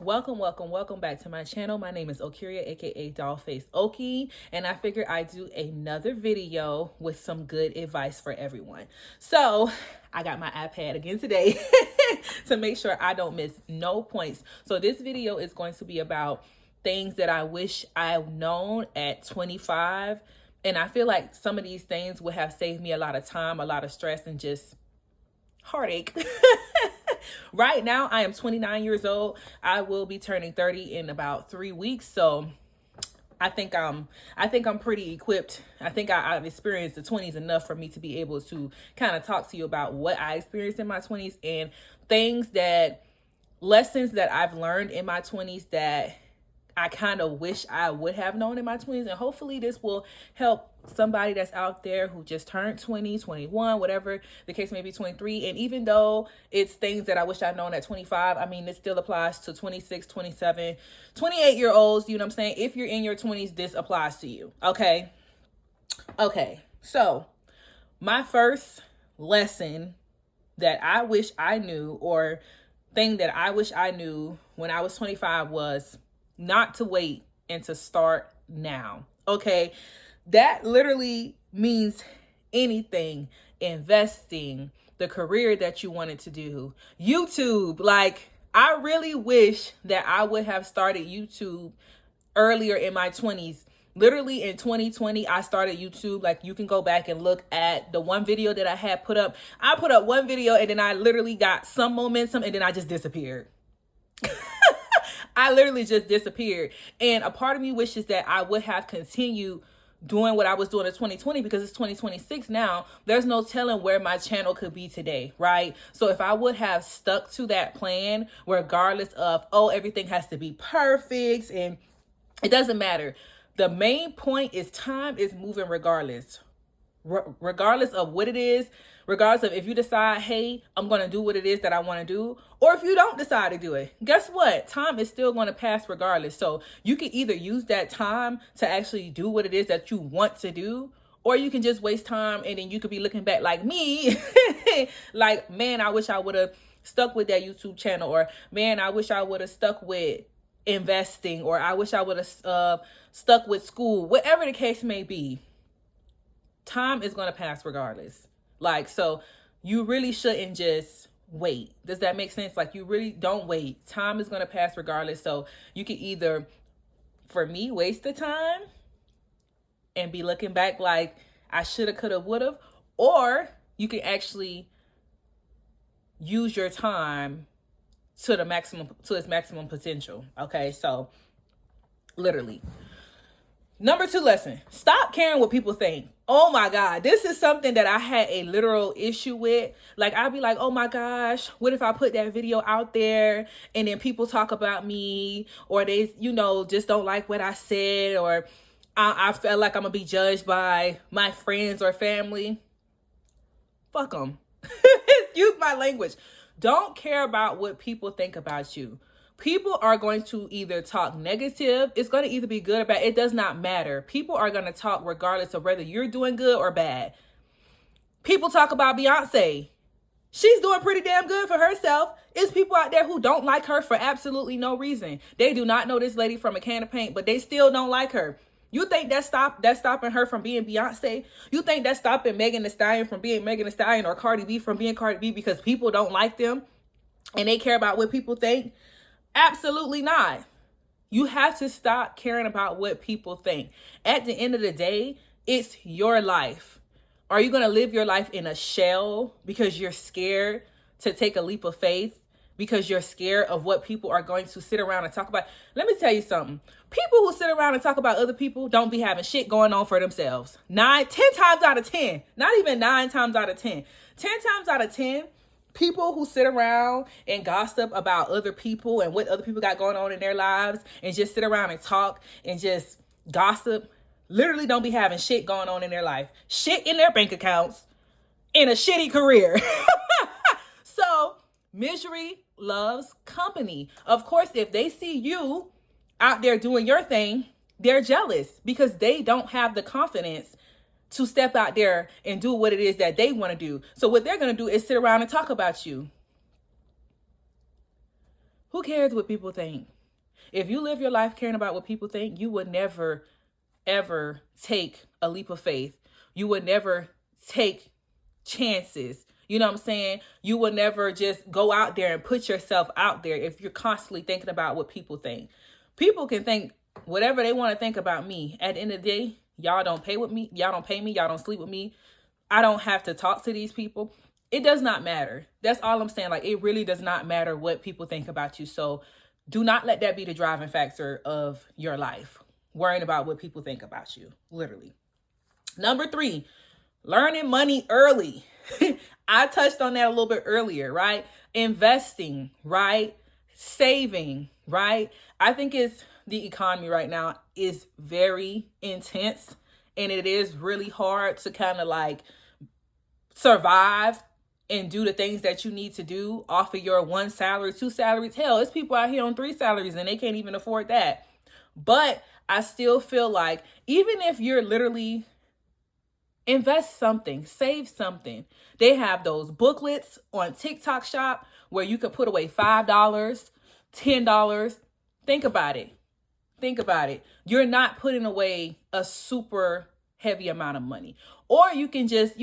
Welcome back to my channel. My name is Okiria, aka Dollface Oki, and I figured I'd do another video with some good advice for everyone. So I got my iPad again today to make sure I don't miss no points. So this video is going to be about things that I wish I've known at 25. And I feel like some of these things would have saved me a lot of time, a lot of stress, and just heartache. Right now, I am 29 years old. I will be turning 30 in about 3 weeks. So I think I'm pretty equipped. I think I've experienced the 20s enough for me to be able to kind of talk to you about what I experienced in my 20s and lessons that I've learned in my 20s that I kind of wish I would have known in my 20s. And hopefully this will help somebody that's out there who just turned 20, 21, whatever the case may be, 23. And even though it's things that I wish I'd known at 25, I mean, it still applies to 26, 27, 28-year-olds. You know what I'm saying? If you're in your 20s, this applies to you. Okay. So my first lesson that I wish I knew, or thing that I wish I knew when I was 25, was not to wait and to start now. Okay. That literally means anything: investing, the career that you wanted to do, YouTube. Like, I really wish that I would have started YouTube earlier in my 20s. Literally in 2020, I started YouTube. Like, you can go back and look at the one video that I had put up. I put up one video and then I literally got some momentum and then I just disappeared. I literally just disappeared. And a part of me wishes that I would have continued doing what I was doing in 2020, because it's 2026 now. There's no telling where my channel could be today, right? So if I would have stuck to that plan, regardless of, everything has to be perfect, and it doesn't matter. The main point is time is moving regardless. Regardless of what it is, regardless of if you decide, hey, I'm going to do what it is that I want to do, or if you don't decide to do it, guess what? Time is still going to pass regardless. So you can either use that time to actually do what it is that you want to do, or you can just waste time and then you could be looking back like me, like, man, I wish I would have stuck with that YouTube channel, or man, I wish I would have stuck with investing, or I wish I would have stuck with school, whatever the case may be. Time is going to pass regardless. Like, so you really shouldn't just wait. Does that make sense? Like, you really don't wait. Time is going to pass regardless. So you can either, for me, waste the time and be looking back like I shoulda, coulda, woulda, or you can actually use your time to its maximum potential. Okay. So literally. Number 2 lesson: stop caring what people think. Oh my God. This is something that I had a literal issue with. Like, I'd be like, oh my gosh, what if I put that video out there and then people talk about me, or they, just don't like what I said, or I feel like I'm gonna be judged by my friends or family. Fuck them. Excuse my language. Don't care about what people think about you. People are going to either talk negative. It's going to either be good or bad. It does not matter. People are going to talk regardless of whether you're doing good or bad. People talk about Beyonce. She's doing pretty damn good for herself. It's people out there who don't like her for absolutely no reason. They do not know this lady from a can of paint, but they still don't like her. You think that's stopping her from being Beyonce? You think that's stopping Megan Thee Stallion from being Megan Thee Stallion, or Cardi B from being Cardi B, because people don't like them and they care about what people think? Absolutely not. You have to stop caring about what people think. At the end of the day, it's your life. Are you going to live your life in a shell because you're scared to take a leap of faith? Because you're scared of what people are going to sit around and talk about? Let me tell you something. People who sit around and talk about other people don't be having shit going on for themselves. 10 times out of 10, not even 9 times out of 10, 10 times out of 10, people who sit around and gossip about other people and what other people got going on in their lives and just sit around and talk and just gossip literally don't be having shit going on in their life, shit in their bank accounts, in a shitty career. So misery loves company. Of course, if they see you out there doing your thing, they're jealous because they don't have the confidence to step out there and do what it is that they want to do. So what they're going to do is sit around and talk about you. Who cares what people think? If you live your life caring about what people think, you would never, ever take a leap of faith. You would never take chances. You know what I'm saying? You will never just go out there and put yourself out there if you're constantly thinking about what people think. People can think whatever they want to think about me. At the end of the day, y'all don't pay with me. Y'all don't pay me. Y'all don't sleep with me. I don't have to talk to these people. It does not matter. That's all I'm saying. Like, it really does not matter what people think about you. So do not let that be the driving factor of your life. Worrying about what people think about you. Literally. Number 3, learning money early. I touched on that a little bit earlier, right? Investing, right? Saving, right? I think the economy right now is very intense, and it is really hard to kind of like survive and do the things that you need to do off of your 1 salary, 2 salaries. Hell, there's people out here on 3 salaries and they can't even afford that. But I still feel like even if you're literally invest something, save something. They have those booklets on TikTok Shop where you could put away $5, $10. Think about it. Think about it. You're not putting away a super heavy amount of money. Or you can just,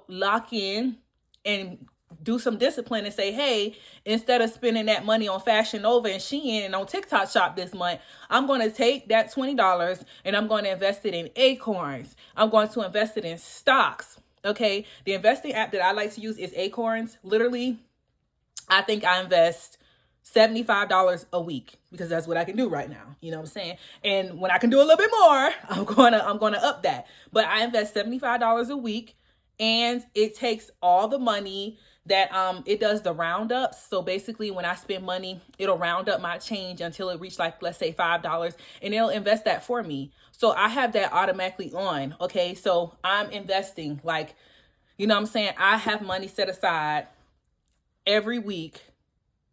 lock in and do some discipline and say, hey, instead of spending that money on Fashion Nova and Shein and on TikTok Shop this month, I'm going to take that $20 and I'm going to invest it in Acorns. I'm going to invest it in stocks. Okay. The investing app that I like to use is Acorns. Literally, I think I invest $75 a week because that's what I can do right now. You know what I'm saying? And when I can do a little bit more, I'm going to up that. But I invest $75 a week, and it takes all the money that it does the roundups. So basically when I spend money, it'll round up my change until it reaches, like, let's say $5, and it'll invest that for me. So I have that automatically on. Okay. So I'm investing, like, you know what I'm saying? I have money set aside every week,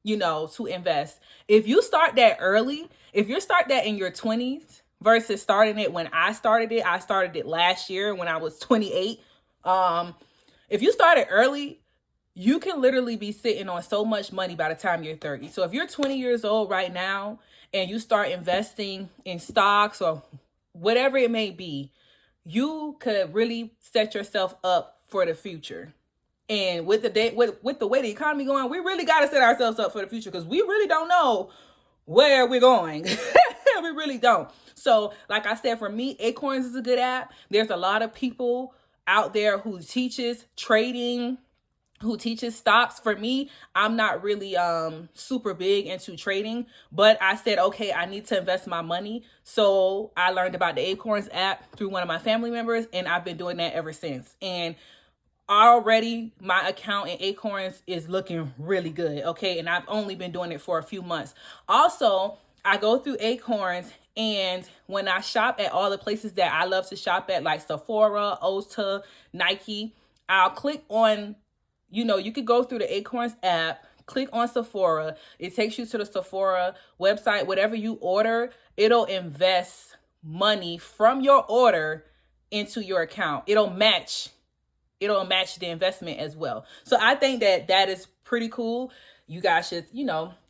to invest. If you start that early, if you start that in your 20s versus starting it when I started it last year when I was 28. If you started early, you can literally be sitting on so much money by the time you're 30. So if you're 20 years old right now and you start investing in stocks or whatever it may be, you could really set yourself up for the future. And with the way the economy going, we really got to set ourselves up for the future because we really don't know where we're going. We really don't. So like I said, for me, Acorns is a good app. There's a lot of people out there who teaches trading, who teaches stocks. For me, I'm not really super big into trading, but I said, okay, I need to invest my money. So I learned about the Acorns app through one of my family members, and I've been doing that ever since. And already my account in Acorns is looking really good. Okay. And I've only been doing it for a few months. Also, I go through Acorns, and when I shop at all the places that I love to shop at, like Sephora, Ulta, Nike, I'll click on, you could go through the Acorns app, click on Sephora. It takes you to the Sephora website. Whatever you order, it'll invest money from your order into your account. It'll match the investment as well. So I think that is pretty cool. You guys should,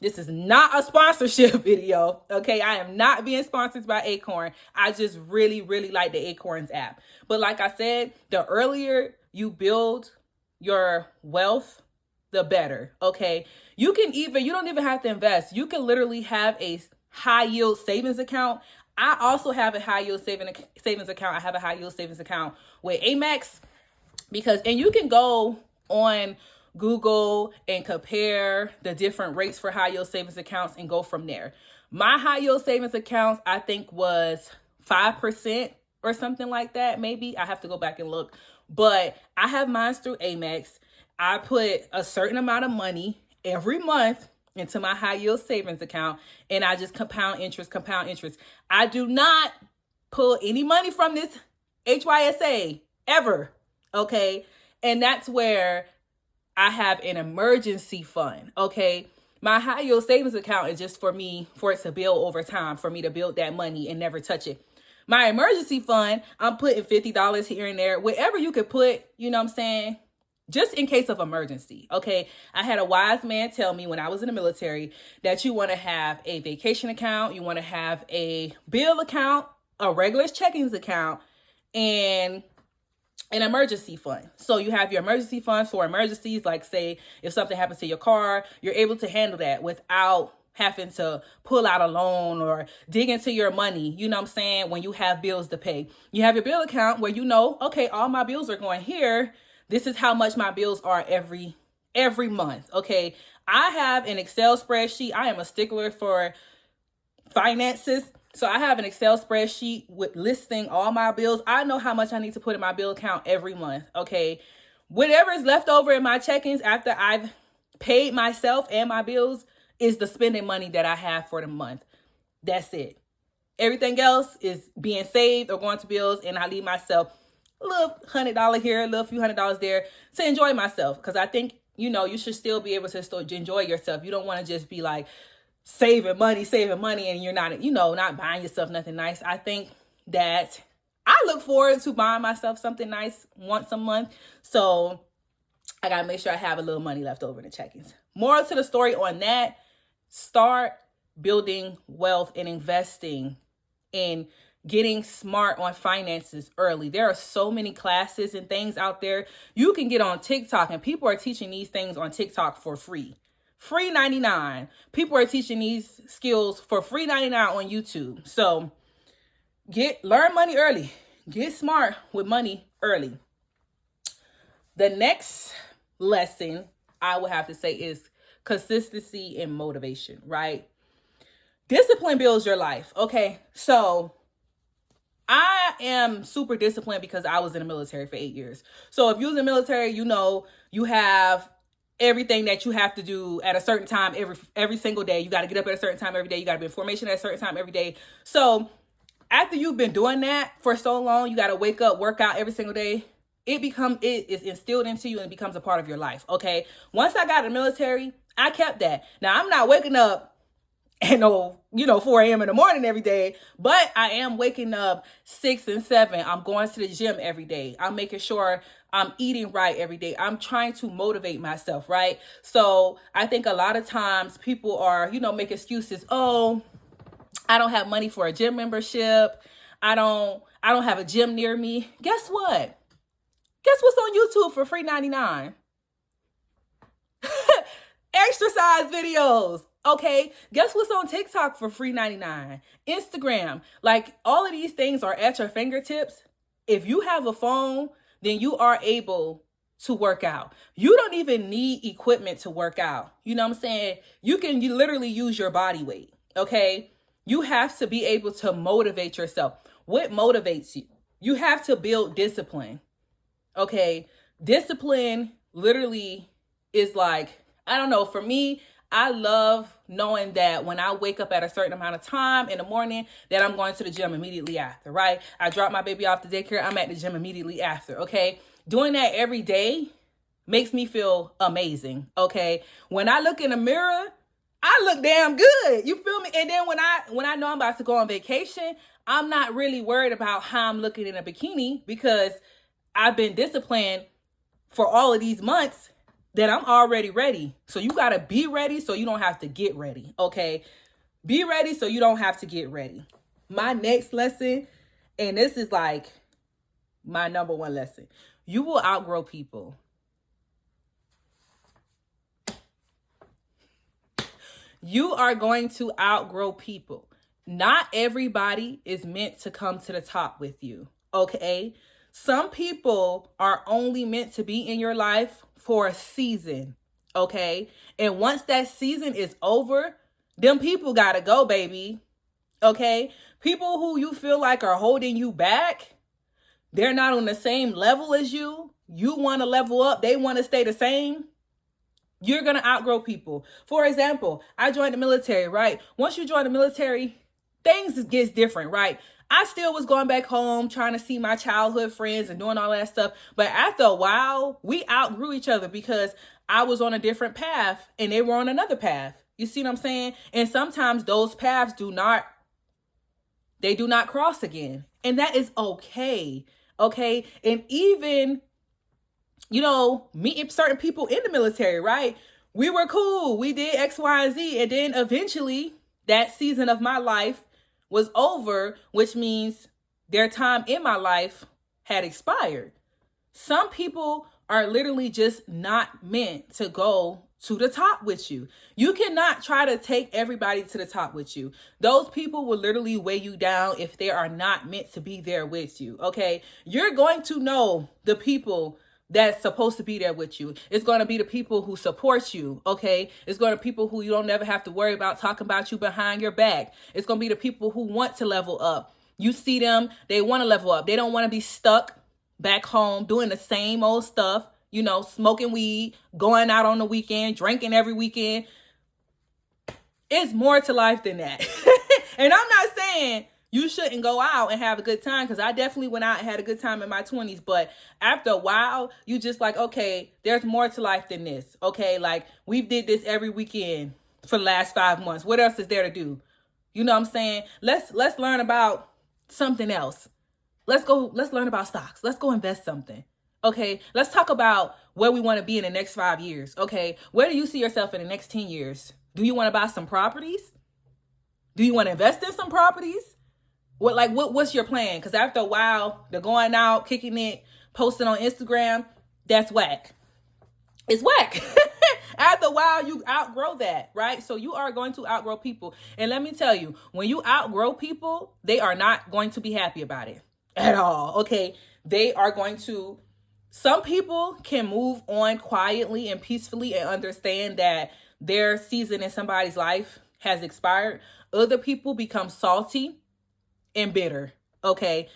this is not a sponsorship video. Okay. I am not being sponsored by Acorn. I just really, really like the Acorns app. But like I said, the earlier you build your wealth, the better. Okay. You don't even have to invest. You can literally have a high yield savings account. I also have a high yield savings account. I have a high yield savings account with Amex. And you can go on Google and compare the different rates for high yield savings accounts and go from there. My high yield savings accounts, I think, was 5% or something like that. Maybe I have to go back and look, but I have mine through Amex. I put a certain amount of money every month into my high yield savings account, and I just compound interest. I do not pull any money from this HYSA ever. Okay. And that's where I have an emergency fund. Okay. My high yield savings account is just for it to build over time, for me to build that money and never touch it. My emergency fund, I'm putting $50 here and there, wherever you could put, you know what I'm saying, just in case of emergency. Okay. I had a wise man tell me when I was in the military that you want to have a vacation account, you want to have a bill account, a regular checkings account, and an emergency fund. So you have your emergency funds for emergencies, like say if something happens to your car, you're able to handle that without having to pull out a loan or dig into your money. You know what I'm saying? When you have bills to pay, you have your bill account where you know, okay, all my bills are going here. This is how much my bills are every month. Okay. I have an Excel spreadsheet. I am a stickler for finances. So I have an Excel spreadsheet with listing all my bills. I know how much I need to put in my bill account every month. Okay. Whatever is left over in my check-ins after I've paid myself and my bills is the spending money that I have for the month. That's it. Everything else is being saved or going to bills, and I leave myself a little $100 here, a little few $100 there to enjoy myself. Because I think, you should still be able to still enjoy yourself. You don't want to just be like saving money, and you're not, not buying yourself nothing nice. I think that I look forward to buying myself something nice once a month. So I got to make sure I have a little money left over in the check-ins. Moral to the story on that, start building wealth and investing and getting smart on finances early. There are so many classes and things out there. You can get on TikTok, and people are teaching these things on TikTok for free. Free 99. People are teaching these skills for free 99 on YouTube. So learn money early. Get smart with money early. The next lesson I would have to say is consistency and motivation, right? Discipline builds your life. Okay. So I am super disciplined because I was in the military for 8 years. So if you're in the military, you have everything that you have to do at a certain time every single day. You got to get up at a certain time every day. You got to be in formation at a certain time every day. So after you've been doing that for so long, you got to wake up, work out every single day. It is instilled into you and it becomes a part of your life. Okay. Once I got in the military, I kept that. Now I'm not waking up at 4 a.m. in the morning every day, but I am waking up 6 and 7. I'm going to the gym every day. I'm making sure I'm eating right every day. I'm trying to motivate myself, right? So I think a lot of times people are, make excuses. Oh, I don't have money for a gym membership. I don't have a gym near me. Guess what? Guess what's on YouTube for free 99? Exercise videos. Okay, guess what's on TikTok for free 99? Instagram. Like, all of these things are at your fingertips. If you have a phone, then you are able to work out. You don't even need equipment to work out. You know what I'm saying? You literally use your body weight. Okay, you have to be able to motivate yourself. What motivates you? You have to build discipline. Okay, discipline literally is like, I don't know, for me, I love knowing that when I wake up at a certain amount of time in the morning, that I'm going to the gym immediately after, right? I drop my baby off to daycare. I'm at the gym immediately after, okay? Doing that every day makes me feel amazing, okay? When I look in the mirror, I look damn good. You feel me? And then when I know I'm about to go on vacation, I'm not really worried about how I'm looking in a bikini because I've been disciplined for all of these months that I'm already ready. So you got to be ready so you don't have to get ready. Okay. Be ready so you don't have to get ready. My next lesson, and this is like my number one lesson, you will outgrow people. You are going to outgrow people. Not everybody is meant to come to the top with you. Okay. Some people are only meant to be in your life for a season, okay? And once that season is over, them people gotta go, baby, okay? People who you feel like are holding you back, they're not on the same level as you. You want to level up, they want to stay the same. You're going to outgrow people. For example, I joined the military, right? Once you join the military, things gets different, right? I still was going back home, trying to see my childhood friends and doing all that stuff. But after a while, we outgrew each other because I was on a different path and they were on another path. You see what I'm saying? And sometimes those paths do not cross again. And that is okay. Okay. And even meeting certain people in the military, right? We were cool. We did X, Y, and Z. And then eventually that season of my life was over, which means their time in my life had expired. Some people are literally just not meant to go to the top with you. You cannot try to take everybody to the top with you. Those people will literally weigh you down if they are not meant to be there with you. Okay. You're going to know the people that's supposed to be there with you. It's going to be the people who support you. Okay. It's going to be people who you don't never have to worry about talking about you behind your back. It's going to be the people who want to level up. You see them, they want to level up. They don't want to be stuck back home doing the same old stuff, smoking weed, going out on the weekend, drinking every weekend. It's more to life than that. And I'm not saying you shouldn't go out and have a good time, because I definitely went out and had a good time in my 20s. But after a while, you just like, okay, there's more to life than this. Okay, like we did this every weekend for the last 5 months. What else is there to do? You know what I'm saying? Let's learn about something else. Let's learn about stocks. Let's go invest something. Okay. Let's talk about where we want to be in the next 5 years. Okay. Where do you see yourself in the next 10 years? Do you want to buy some properties? Do you want to invest in some properties? What's your plan? Because after a while, the going out, kicking it, posting on Instagram, that's whack. It's whack. After a while, you outgrow that, right? So you are going to outgrow people. And let me tell you, when you outgrow people, they are not going to be happy about it at all. Okay. Some people can move on quietly and peacefully and understand that their season in somebody's life has expired. Other people become salty and bitter. Okay.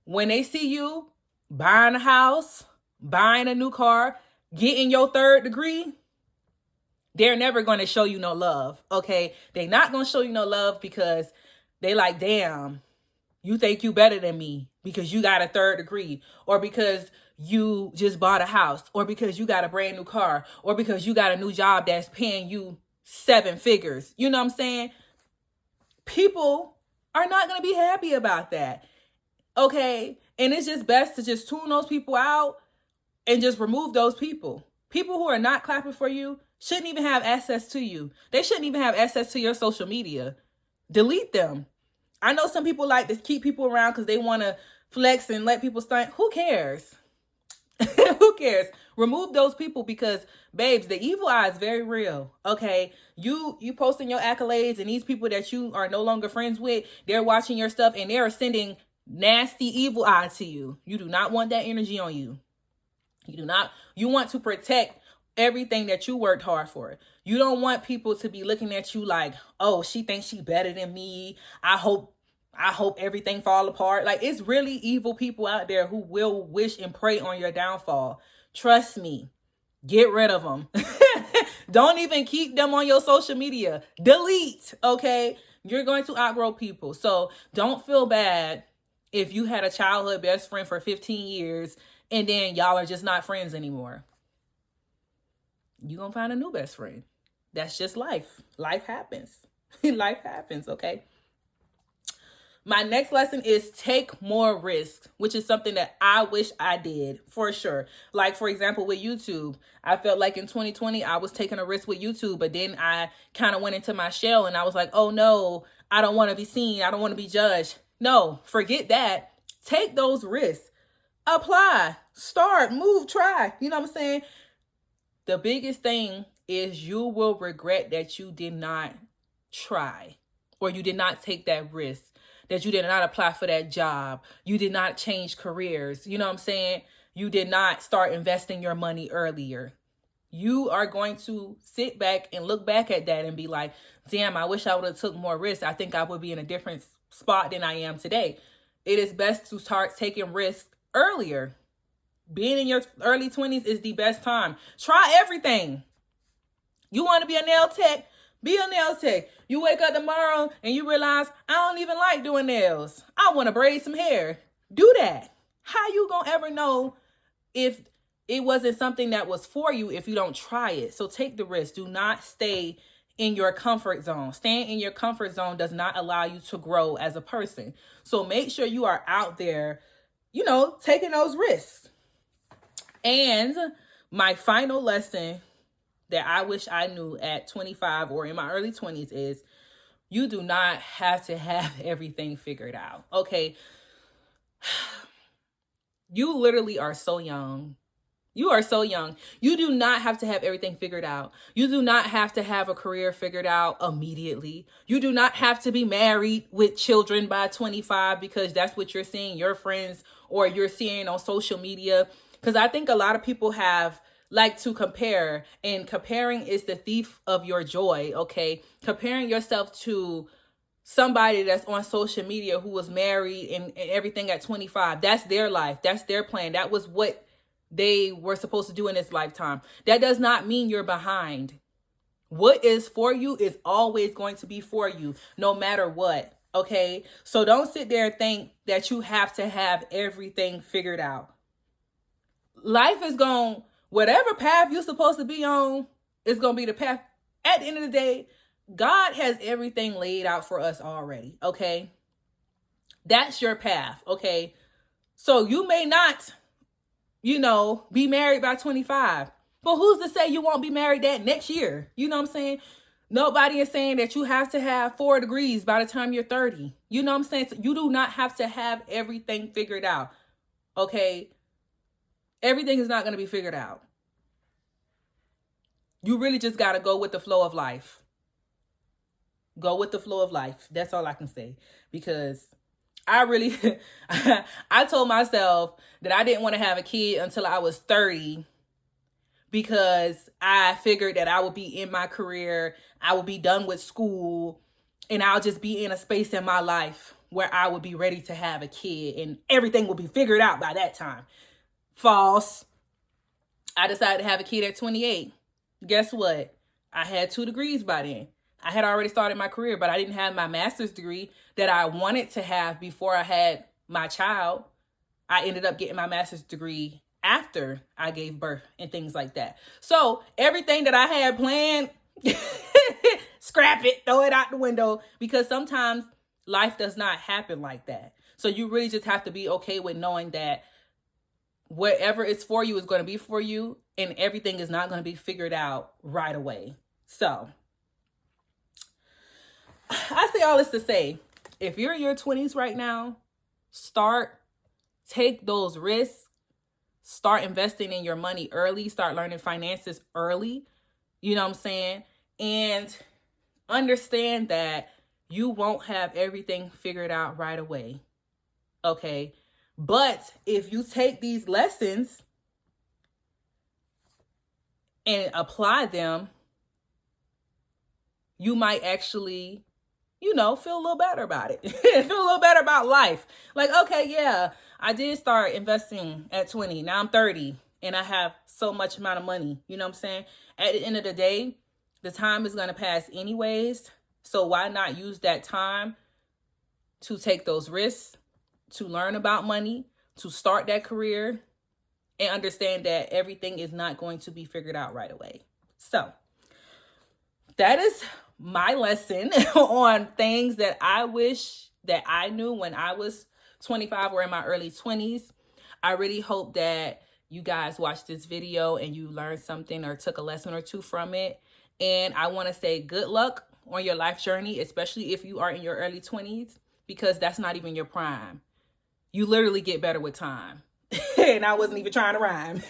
When they see you buying a house, buying a new car, getting your 3rd degree, they're never going to show you no love. Okay. They're not going to show you no love because they like, damn, you think you better than me because you got a 3rd degree, or because you just bought a house, or because you got a brand new car, or because you got a new job that's paying you 7 figures. You know what I'm saying? People are not going to be happy about that. Okay. And it's just best to just tune those people out and just remove those people. People who are not clapping for you shouldn't even have access to you. They shouldn't even have access to your social media. Delete them. I know some people like to keep people around because they want to flex and let people start. Who cares? Who cares? Remove those people because, babes, the evil eye is very real. Okay. You posting your accolades, and these people that you are no longer friends with, they're watching your stuff and they're sending nasty evil eye to you. You do not want that energy on you. You want to protect everything that you worked hard for. You don't want people to be looking at you like, oh, she thinks she better than me. I hope everything fall apart. Like, it's really evil people out there who will wish and pray on your downfall. Trust me. Get rid of them. Don't even keep them on your social media. Delete. Okay. You're going to outgrow people. So don't feel bad if you had a childhood best friend for 15 years and then y'all are just not friends anymore. You're going to find a new best friend. That's just life. Life happens. Life happens. Okay. My next lesson is take more risks, which is something that I wish I did for sure. Like, for example, with YouTube, I felt like in 2020, I was taking a risk with YouTube, but then I kind of went into my shell and I was like, oh no, I don't want to be seen. I don't want to be judged. No, forget that. Take those risks. Apply, start, move, try. You know what I'm saying? The biggest thing is you will regret that you did not try, or you did not take that risk, that you did not apply for that job. You did not change careers. You know what I'm saying? You did not start investing your money earlier. You are going to sit back and look back at that and be like, damn, I wish I would have took more risks. I think I would be in a different spot than I am today. It is best to start taking risks earlier. Being in your early 20s is the best time. Try everything. You want to be a nail tech? Be a nail tech. You wake up tomorrow and you realize, I don't even like doing nails. I want to braid some hair. Do that. How you gonna ever know if it wasn't something that was for you if you don't try it? So take the risk. Do not stay in your comfort zone. Staying in your comfort zone does not allow you to grow as a person. So make sure you are out there, taking those risks. And my final lesson that I wish I knew at 25 or in my early 20s is you do not have to have everything figured out. Okay. You literally are so young. You are so young. You do not have to have everything figured out. You do not have to have a career figured out immediately. You do not have to be married with children by 25 because that's what you're seeing your friends or you're seeing on social media. Because I think a lot of people have like to compare, and comparing is the thief of your joy. Okay. Comparing yourself to somebody that's on social media who was married and everything at 25. That's their life. That's their plan. That was what they were supposed to do in this lifetime. That does not mean you're behind. What is for you is always going to be for you, no matter what. Okay. So don't sit there and think that you have to have everything figured out. Life is going, whatever path you're supposed to be on is going to be the path. At the end of the day, God has everything laid out for us already. Okay. That's your path. Okay. So you may not, be married by 25, but who's to say you won't be married that next year? You know what I'm saying? Nobody is saying that you have to have 4 degrees by the time you're 30. You know what I'm saying? So you do not have to have everything figured out. Okay. Everything is not going to be figured out. You really just got to go with the flow of life. Go with the flow of life. That's all I can say. Because I really, I told myself that I didn't want to have a kid until I was 30 because I figured that I would be in my career, I would be done with school, and I'll just be in a space in my life where I would be ready to have a kid and everything will be figured out by that time. False. I decided to have a kid at 28. Guess what? I had 2 degrees by then. I had already started my career, but I didn't have my master's degree that I wanted to have before I had my child. I ended up getting my master's degree after I gave birth and things like that. So everything that I had planned, scrap it, throw it out the window, because sometimes life does not happen like that. So you really just have to be okay with knowing that whatever is for you is going to be for you, and everything is not going to be figured out right away. So I say all this to say, if you're in your 20s right now, take those risks, start investing in your money early, start learning finances early, you know what I'm saying? And understand that you won't have everything figured out right away, okay? But if you take these lessons and apply them, you might actually, feel a little better about it. Feel a little better about life. Like, okay, yeah, I did start investing at 20. Now I'm 30 and I have so much amount of money. You know what I'm saying? At the end of the day, the time is going to pass anyways. So why not use that time to take those risks, to learn about money, to start that career, and understand that everything is not going to be figured out right away. So that is my lesson on things that I wish that I knew when I was 25 or in my early 20s. I really hope that you guys watched this video and you learned something or took a lesson or two from it. And I want to say good luck on your life journey, especially if you are in your early 20s, because that's not even your prime. You literally get better with time. And I wasn't even trying to rhyme.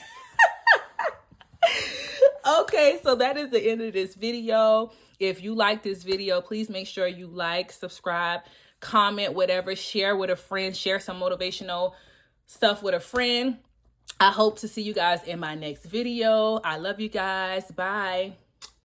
Okay, so that is the end of this video. If you like this video, please make sure you like, subscribe, comment, whatever, share with a friend, share some motivational stuff with a friend. I hope to see you guys in my next video. I love you guys. Bye.